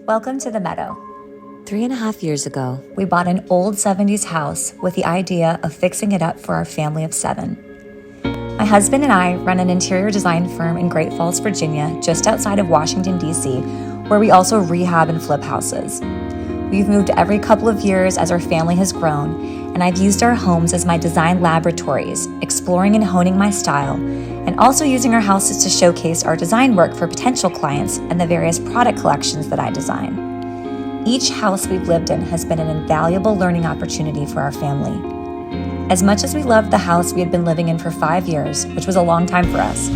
Welcome to the Meadow. 3.5 years ago, We bought an old 70s house with the idea of fixing it up for our family of 7. My husband and I run an interior design firm in Great Falls, Virginia, just outside of Washington, D.C., where we also rehab and flip houses. We've moved every couple of years as our family has grown, and I've used our homes as my design laboratories, exploring and honing my style, and also using our houses to showcase our design work for potential clients and the various product collections that I design. Each house we've lived in has been an invaluable learning opportunity for our family. As much as we loved the house we had been living in for 5 years, which was a long time for us,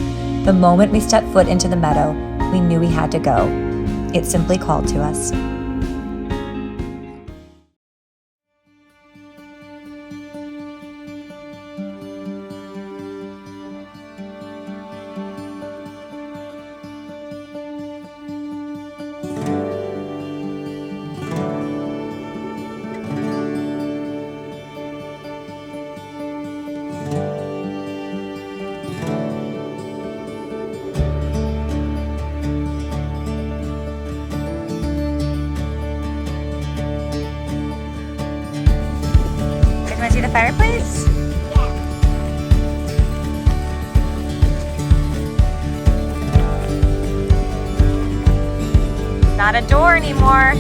the moment we stepped foot into the meadow, we knew we had to go. It simply called to us. Want to see the fireplace? Not a door anymore.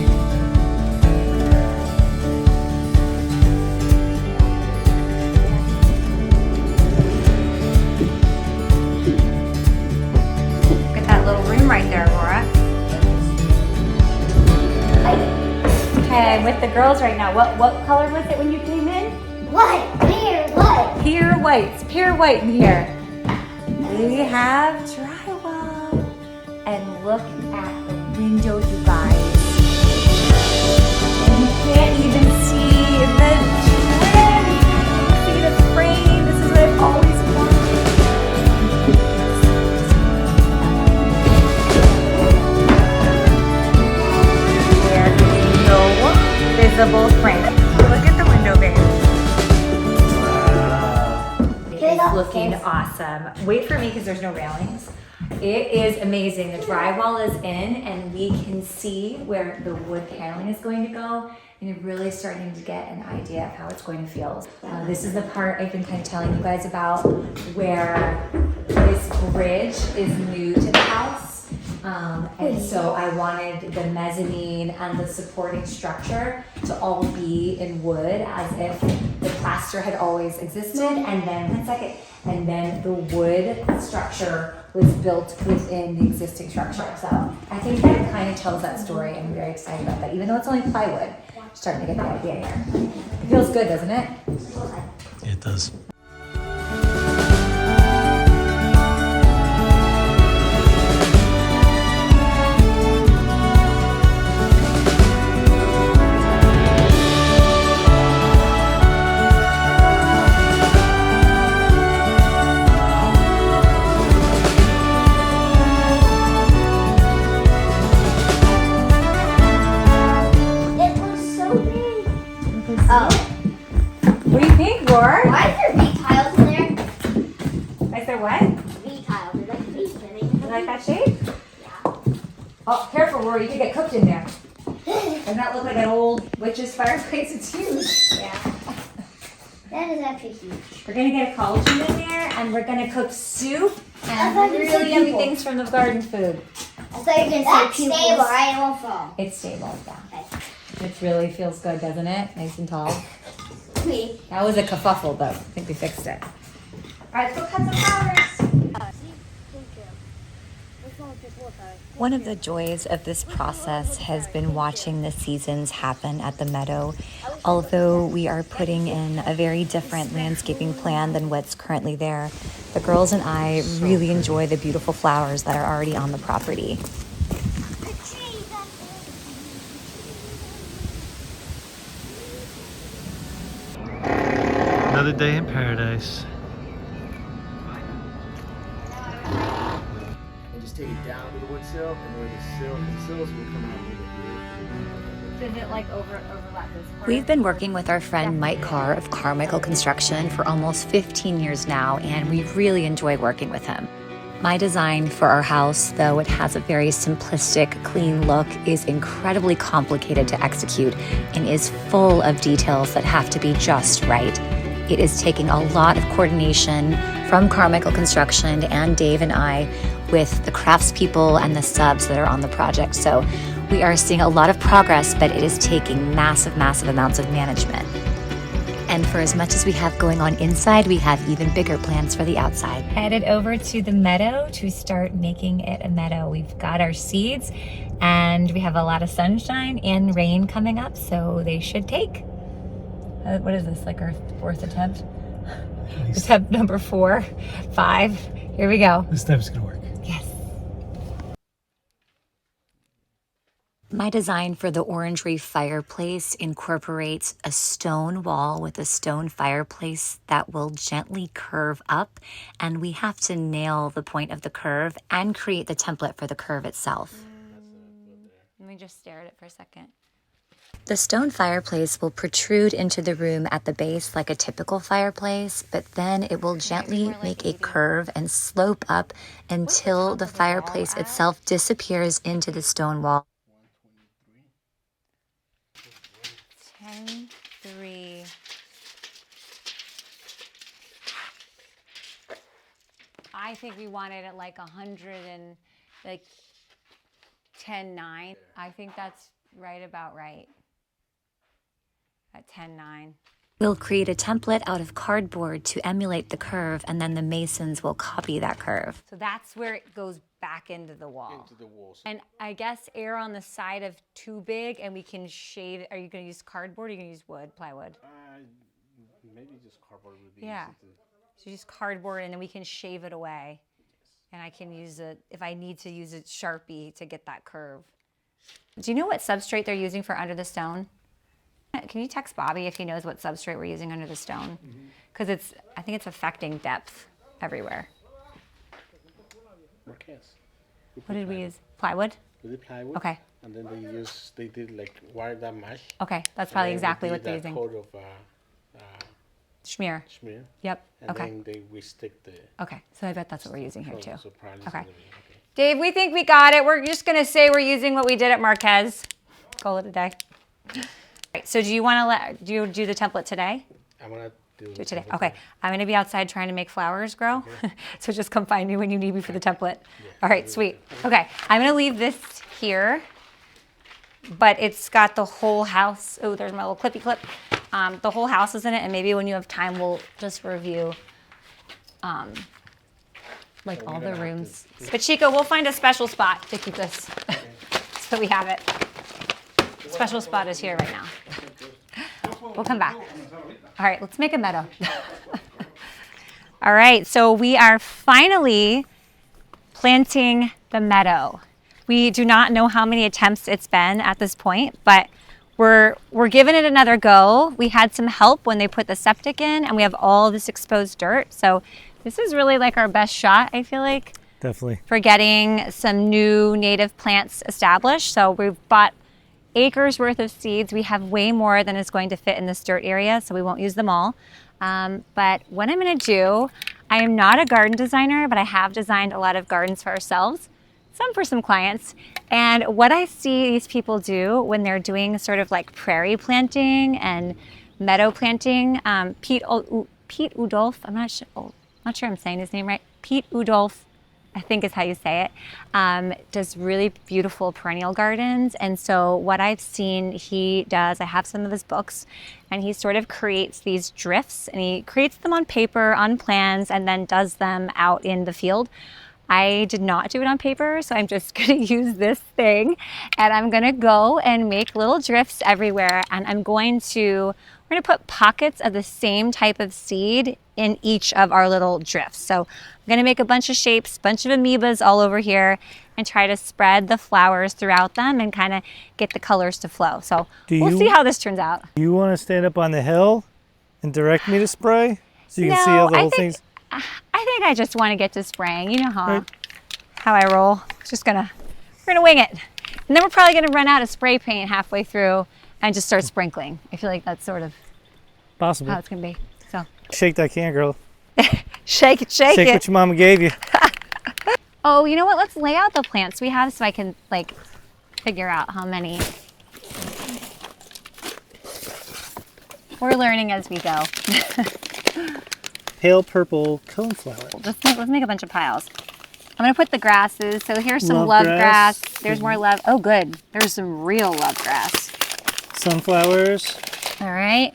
Look at that little room right there, Laura. Okay, I'm with the girls right now. What color was it when you came in? White, pure white. Pure white. It's pure white in here. We have drywall. And look at the window, you guys. And you can't even see the trim. See the frame. This is what I've always wanted. There is no visible frame. Look at the window, babe. It's looking awesome. Wait for me because there's no railings. It is amazing. The drywall is in and we can see where the wood paneling is going to go, and you're really starting to get an idea of how it's going to feel. This is the part I've been kind of telling you guys about where this bridge is new to the house. And so I wanted the mezzanine and the supporting structure to all be in wood as if the plaster had always existed, and then, and then the wood structure was built within the existing structure. So I think that kind of tells that story, and I'm very excited about that. Even though it's only plywood, I'm starting to get the idea here. It feels good, doesn't it? It does. Oh. What do you think, Laura? Why is there V tiles in there? Is there what? V tiles. They're like V. You like that shape? Yeah. Oh, careful, Laura. You could get cooked in there. Doesn't that look like an old witch's fireplace? It's huge. Yeah. That is actually huge. We're going to get a cauldron in there, and we're going to cook soup I thought and you said really yummy people. things from the garden food. I thought you were going to say That's pupils. stable, right? It won't fall. It's stable, yeah. Okay. It really feels good, doesn't it? Nice and tall. Sweet. That was a kerfuffle, though. I think we fixed it. All right, let's go cut some flowers. one of the joys of this process has been watching the seasons happen at the meadow. Although we are putting in a very different landscaping plan than what's currently there, the girls and I really enjoy the beautiful flowers that are already on the property. Another day in paradise. And just take it down to the wood sill, and where the sills will come out a little bit. Did it like overlap this part? We've been working with our friend Mike Carr of Carmichael Construction for almost 15 years now, and we really enjoy working with him. My design for our house, though it has a very simplistic, clean look, is incredibly complicated to execute and is full of details that have to be just right. It is taking a lot of coordination from Carmichael Construction and Dave and I with the craftspeople and the subs that are on the project. So we are seeing a lot of progress, but it is taking massive, massive amounts of management. And for as much as we have going on inside, we have even bigger plans for the outside. Headed over to the meadow to start making it a meadow. We've got our seeds and we have a lot of sunshine and rain coming up, so they should take. What is this, like our fourth attempt? Attempt number 4, 5. Here we go. This time's gonna work. Yes. My design for the orangery fireplace incorporates a stone wall with a stone fireplace that will gently curve up, and we have to nail the point of the curve and create the template for the curve itself. Let me just stare at it for a second. The stone fireplace will protrude into the room at the base like a typical fireplace, but then it will gently make a curve and slope up until the fireplace itself disappears into the stone wall. 10, 3. I think we wanted it like 100 and like 10, 9. I think that's right about right. At 10, 9. We'll create a template out of cardboard to emulate the curve, and then the masons will copy that curve. So that's where it goes back into the wall. Into the walls. And I guess err on the side of too big, and we can shade. Are you going to use cardboard or are you going to use wood, plywood? Maybe just cardboard would be Yeah. easy to... So use cardboard and then we can shave it away. And I can use it, if I need to use a Sharpie to get that curve. Do you know what substrate they're using for under the stone? Can you text Bobby if he knows what substrate we're using under the stone? Because I think it's affecting depth everywhere. Marquez. What did we use? Plywood? We did plywood. Okay. And then they did like wire that mesh. Okay, that's probably And then exactly they what they're did using. a coat of Schmear. smear. Yep. And Okay. then they restick the... Okay. So I bet that's what we're using here too. So probably it's Okay. gonna be okay. Dave, we think we got it. We're just gonna say we're using what we did at Marquez. Call it a day. Right, so do you want to do you do the template today? I'm gonna do Do it today. something Okay. I'm gonna be outside trying to make flowers grow. So just come find me when you need me for the template. All right, sweet. Okay. I'm gonna leave this here, but it's got the whole house. Oh, there's my little clippy clip. The whole house is in it, and maybe when you have time, we'll just review like all the rooms. But Chico, we'll find a special spot to keep this so we have it. Special spot is here right now. We'll come back. All right, let's make a meadow. All right, so we are finally planting the meadow. We do not know how many attempts it's been at this point, but we're giving it another go. We had some help when they put the septic in, and we have all this exposed dirt. So this is really like our best shot, I feel like, Definitely. for getting some new native plants established. So we've bought acres worth of seeds. We have way more than is going to fit in this dirt area, so we won't use them all. But what I'm gonna do, I am not a garden designer, but I have designed a lot of gardens for ourselves, some for some clients. And what I see these people do when they're doing sort of like prairie planting and meadow planting, Pete Udolf, I'm not sure I'm saying his name right, Pete Udolf, I think is how you say it, does really beautiful perennial gardens. And so what I've seen he does, I have some of his books, and he sort of creates these drifts, and he creates them on paper, on plans, and then does them out in the field. I did not do it on paper, so I'm just gonna use this thing, and I'm gonna go and make little drifts everywhere, and we're gonna put pockets of the same type of seed in each of our little drifts. So I'm gonna make a bunch of shapes, bunch of amoebas all over here, and try to spread the flowers throughout them and kind of get the colors to flow. So we'll see how this turns out. Do you want to stand up on the hill and direct me to spray so you can see all the whole things? I think I just want to get to spraying. You know Right. how I roll. We're gonna wing it. And then we're probably gonna run out of spray paint halfway through and just start sprinkling. I feel like that's sort of Possible. how it's gonna be. So Shake that can, girl. shake it. Shake what your mama gave you. Oh, you know what? Let's lay out the plants we have so I can like figure out how many. We're learning as we go. Pale purple coneflower. Let's make a bunch of piles. I'm gonna put the grasses. So here's some Love love grass. grass. There's more love. Oh, good. There's some real love grass. Sunflowers. All right.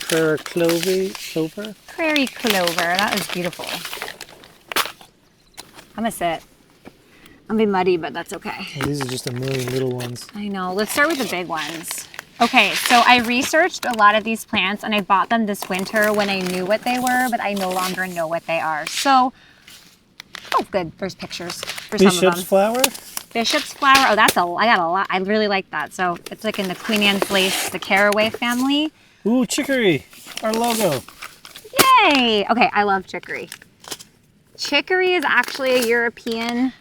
Clover. Prairie clover. That was beautiful. I'm gonna sit. I'm gonna be muddy, but that's okay. These are just a million little ones. I know. Let's start with the big ones. Okay, so I researched a lot of these plants and I bought them this winter when I knew what they were, but I no longer know what they are. So, oh good, there's pictures for some of them. Bishop's flower? Bishop's flower, oh I got a lot. I really like that. So it's like in the Queen Anne's lace, the caraway family. Ooh, chicory, our logo. Yay! Okay, I love chicory. Chicory is actually a European,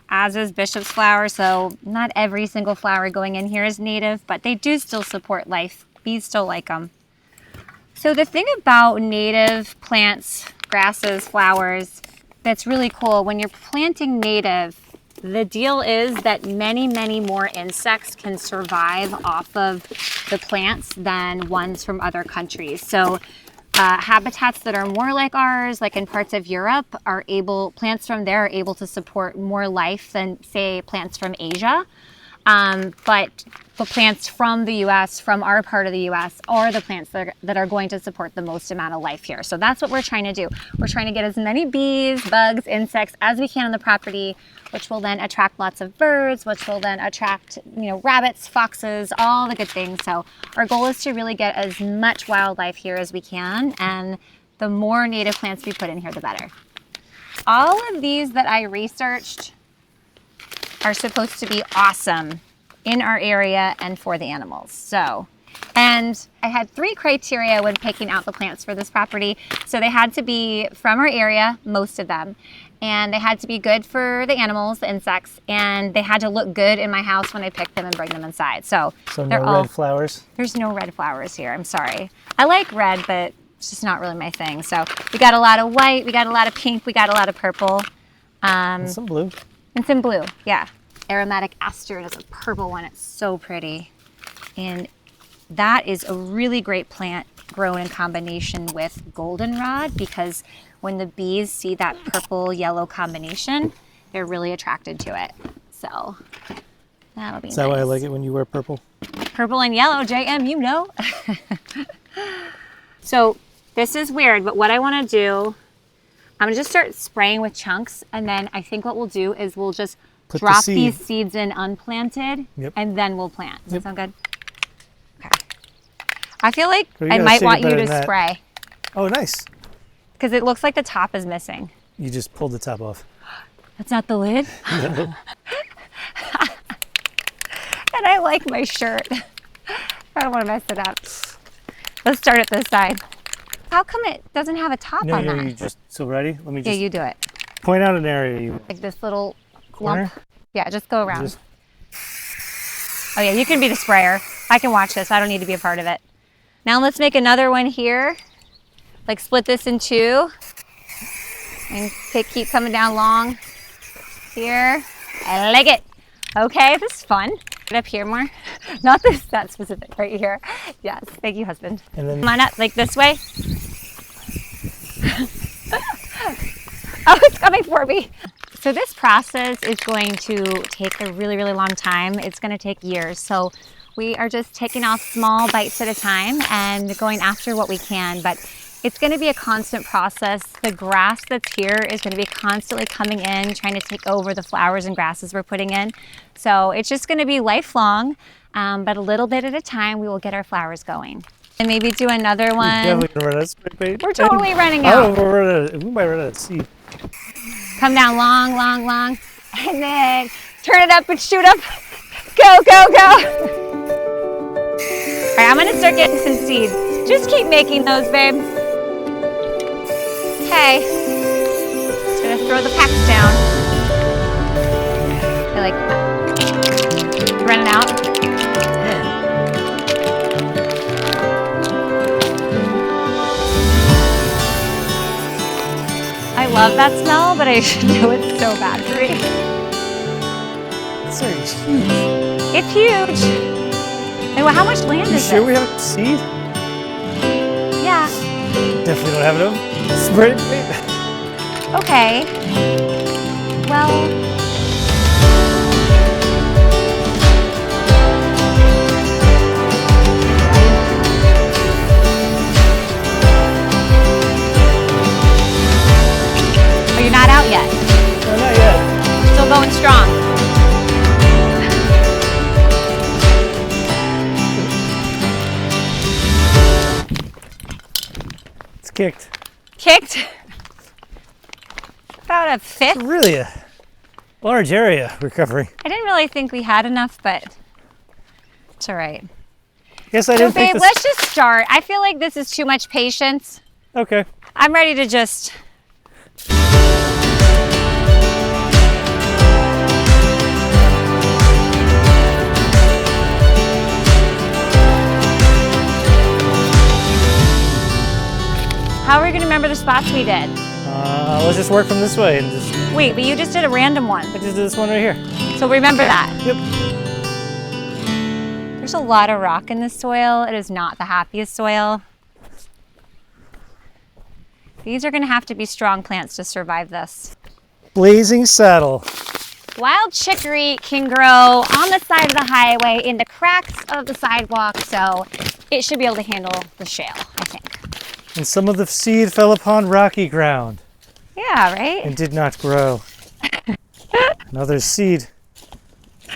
as is bishop's flower, so not every single flower going in here is native, but they do still support life. Bees still like them. So the thing about native plants, grasses, flowers, that's really cool, when you're planting native, the deal is that many, many more insects can survive off of the plants than ones from other countries. So habitats that are more like ours, like in parts of Europe, plants from there are able to support more life than, say, plants from Asia. But the plants from the US, from our part of the US, are the plants that are going to support the most amount of life here. So that's what we're trying to do. We're trying to get as many bees, bugs, insects as we can on the property, which will then attract lots of birds, which will then attract, rabbits, foxes, all the good things. So our goal is to really get as much wildlife here as we can, and the more native plants we put in here, the better. All of these that I researched are supposed to be awesome in our area and for the animals. So, and I had 3 criteria when picking out the plants for this property. So they had to be from our area, most of them, and they had to be good for the animals, the insects, and they had to look good in my house when I picked them and bring them inside. So no red flowers? There's no red flowers here, I'm sorry. I like red, but it's just not really my thing. So we got a lot of white, we got a lot of pink, we got a lot of purple. And some blue. And some blue, yeah. Aromatic aster is a purple one. It's so pretty. And that is a really great plant grown in combination with goldenrod, because when the bees see that purple yellow combination, they're really attracted to it. So that'll be nice. Is that why I like it when you wear purple? Purple and yellow, JM, you know. So this is weird, but what I want to do, I'm going to just start spraying with chunks, and then I think what we'll do is we'll just drop these seeds in unplanted, and then we'll plant. Does that sound good? Okay. I feel like I might want you to spray. Oh, nice. Because it looks like the top is missing. You just pulled the top off. That's not the lid? No. And I like my shirt. I don't want to mess it up. Let's start at this side. How come it doesn't have a top on that? You just, so ready? Let me just you do it. point out an area. Like this little corner? lump. Yeah, just go around. Oh yeah, you can be the sprayer. I can watch this. I don't need to be a part of it. Now let's make another one here. Like split this in 2. And keep coming down long. Here. I like it. Okay, this is fun. Get up here more. Not this, that specific, right here. Yes, thank you, husband. And then, come on up, like this way. Oh, it's coming for me. So this process is going to take a really, really long time. It's going to take years. So we are just taking off small bites at a time and going after what we can. But it's going to be a constant process. The grass that's here is going to be constantly coming in, trying to take over the flowers and grasses we're putting in. So it's just going to be lifelong, but a little bit at a time, we will get our flowers going. And maybe do another one. We're totally running out. We might run out of seed. Come down long, long, long, and then turn it up and shoot up. Go, go, go. All right, I'm gonna start getting some seeds. Just keep making those, babe. Okay. Just gonna throw the packs down. I like that. You running out? I love that smell, but I should know it's so bad for me. This area is huge. It's huge. And how much land You is sure this? we have a seed? Yeah. Definitely don't have enough spray paint. Okay. Well. Oh, you're not out yet. No, not yet. Still going strong. It's kicked. Kicked. About a fifth. Really a large area recovering. I didn't really think we had enough, but it's all right. Guess I So didn't think babe, this. let's just start. I feel like this is too much patience. Okay. I'm ready to just. How are we going to remember the spots we did? Let's just work from this way and just. Wait, but you just did a random one. I just did this one right here. So remember that. Yep. There's a lot of rock in this soil. It is not the happiest soil. These are going to have to be strong plants to survive this. Blazing saddle. Wild chicory can grow on the side of the highway in the cracks of the sidewalk, so it should be able to handle the shale, I think. And some of the seed fell upon rocky ground Yeah, right? and did not grow. Another seed.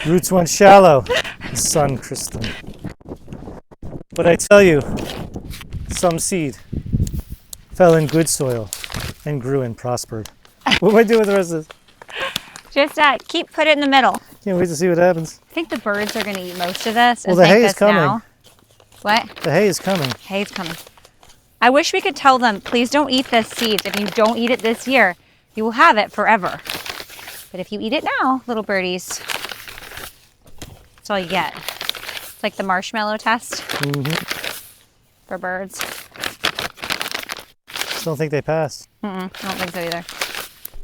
Roots went shallow. The sun kissed them. But I tell you, some seed fell in good soil and grew and prospered. What do I do with the rest of this? Just put it in the middle. Can't wait to see what happens. I think the birds are going to eat most of this. Well, and the hay thank is us coming. now. What? The hay is coming. Hay's coming. I wish we could tell them, please don't eat this seeds. If you don't eat it this year, you will have it forever. But if you eat it now, little birdies, that's all you get. It's like the marshmallow test for birds. Just don't think they passed. I don't think so either.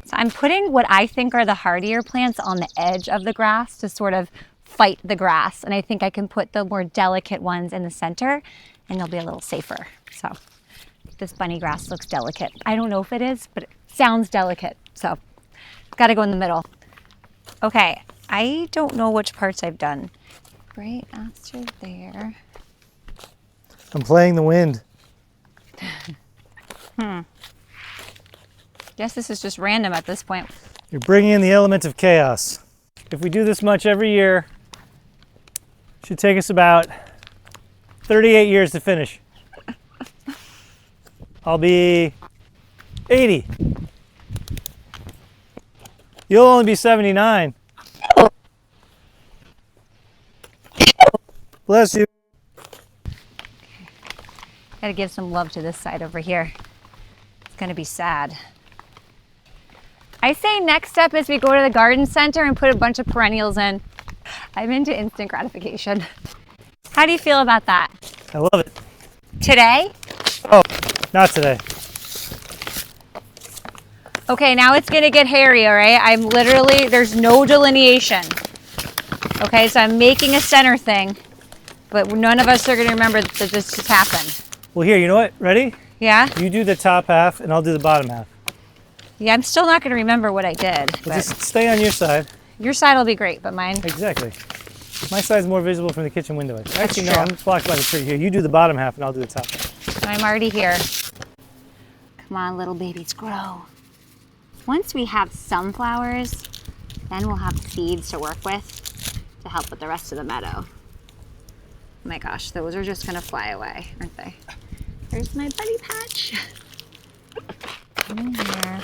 So I'm putting what I think are the hardier plants on the edge of the grass to sort of fight the grass. And I think I can put the more delicate ones in the center and they'll be a little safer. So this bunny grass looks delicate. I don't know if it is, but it sounds delicate. So got to go in the middle. Okay, I don't know which parts I've done. Right after there. I'm playing the wind. Guess this is just random at this point. You're bringing in the element of chaos. If we do this much every year, it should take us about 38 years to finish. I'll be 80. You'll only be 79. Bless you. Gotta give some love to this side over here. It's gonna be sad. I say next step is we go to the garden center and put a bunch of perennials in. I'm into instant gratification. How do you feel about that? I love it. Today? Oh, not today. Okay, now it's gonna get hairy, all right? I'm literally, there's no delineation. Okay, so I'm making a center thing, but none of us are gonna remember that this just happened. Well, here, you know what? Ready? Yeah? You do the top half, and I'll do the bottom half. Yeah, I'm still not gonna remember what I did, But but just stay on your side. your side will be great, but mine, Exactly. My side's more visible from the kitchen window. Actually, no, true. I'm blocked by the tree. Here, you do the bottom half, and I'll do the top half. I'm already here. Come on, little babies, grow. Once we have some flowers, then we'll have seeds to work with to help with the rest of the meadow. Oh my gosh, those are just gonna fly away, aren't they? There's my bunny patch. In here.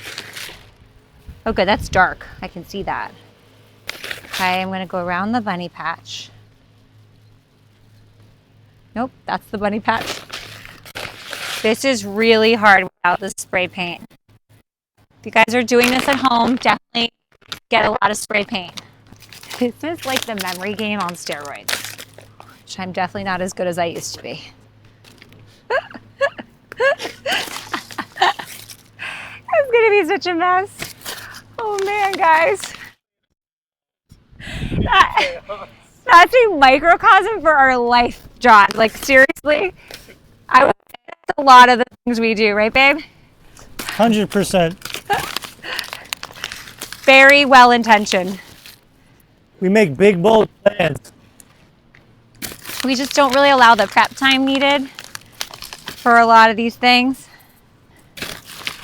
Oh good, that's dark. I can see that. Okay, I'm gonna go around the bunny patch. Nope, that's the bunny patch. This is really hard without the spray paint. If you guys are doing this at home, definitely get a lot of spray paint. This is like the memory game on steroids, which I'm definitely not as good as I used to be. It's gonna be such a mess. Oh Oh man, guys. That's a microcosm for our life, John. Like, seriously, I would say that's a lot of the things we do, right, babe? 100%. Very well intentioned. We make big, bold plans. We just don't really allow the prep time needed for a lot of these things.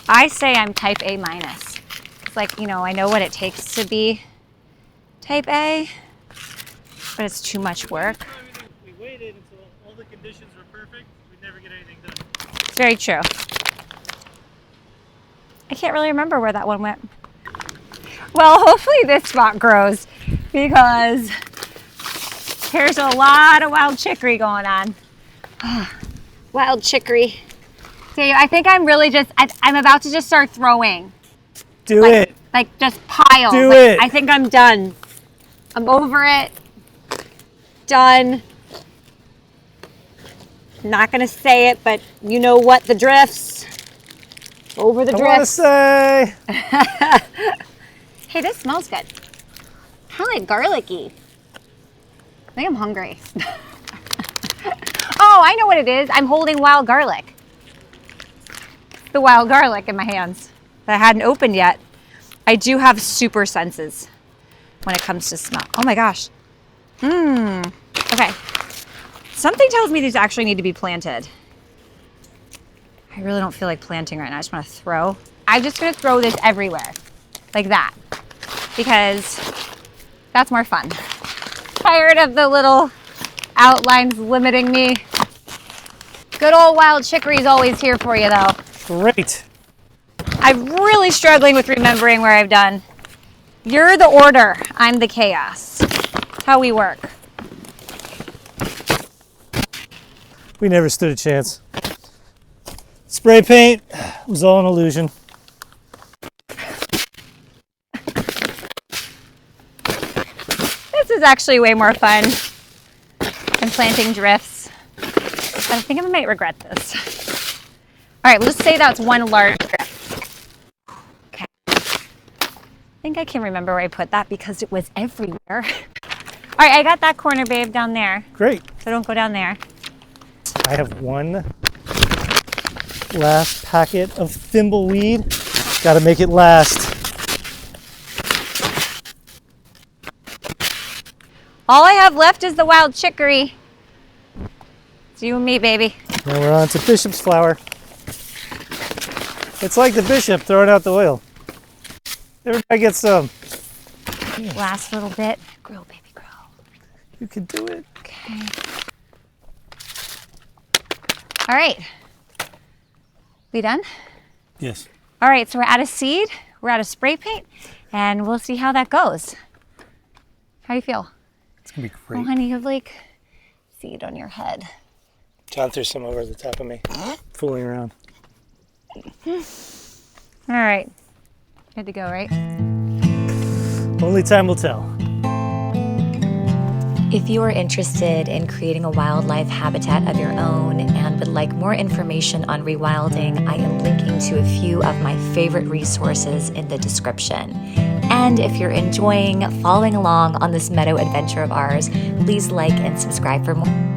I say I'm type A minus. It's like, you know, I know what it takes to be type A, but it's too much work. We waited until all the conditions were perfect. We'd never get anything done. It's very true. I can't really remember where that one went. Well, hopefully this spot grows because there's a lot of wild chicory going on. Wild chicory. See, I think I'm really just, I'm about to just start throwing. Do it. Like just piles. Do Like, it. I think I'm done. I'm over it. Done. Not gonna say it, but you know what? The drifts. Over the I want to drifts. say. Hey, this smells good. Kind of like garlicky. I think I'm hungry. Oh, I know what it is. I'm holding wild garlic. The wild garlic in my hands that I hadn't opened yet. I do have super senses when it comes to smell. Oh my gosh. Okay. Something tells me these actually need to be planted. I really don't feel like planting right now. I just want to throw. I'm just going to throw this everywhere. Like that. Because that's more fun. Tired of the little outlines limiting me. Good old wild chicory is always here for you though. Great. I'm really struggling with remembering where I've done. You're the order, I'm the chaos. That's how we work. We never stood a chance. Spray paint was all an illusion. This is actually way more fun than planting drifts. But I think I might regret this. All right, let's say that's one large drift. Okay. I think I can remember where I put that because it was everywhere. All right, I got that corner, babe, down there. Great. So don't go down there. I have one last packet of thimbleweed. Got to make it last. All I have left is the wild chicory. It's you and me, baby. Now we're on to bishop's flower. It's like the bishop throwing out the oil. Everybody gets some. Last little bit. Grow, baby, grow. You can do it. Okay. All right. We done? Yes. All right, so we're out of seed, we're out of spray paint, and we'll see how that goes. How do you feel? It's going to be Oh, great. honey, you have like seed on your head. John threw some over the top of me. Fooling around. All right. Good to go, right? Only time will tell. If you are interested in creating a wildlife habitat of your own and would like more information on rewilding, I am linking to a few of my favorite resources in the description. And if you're enjoying following along on this meadow adventure of ours, please like and subscribe for more.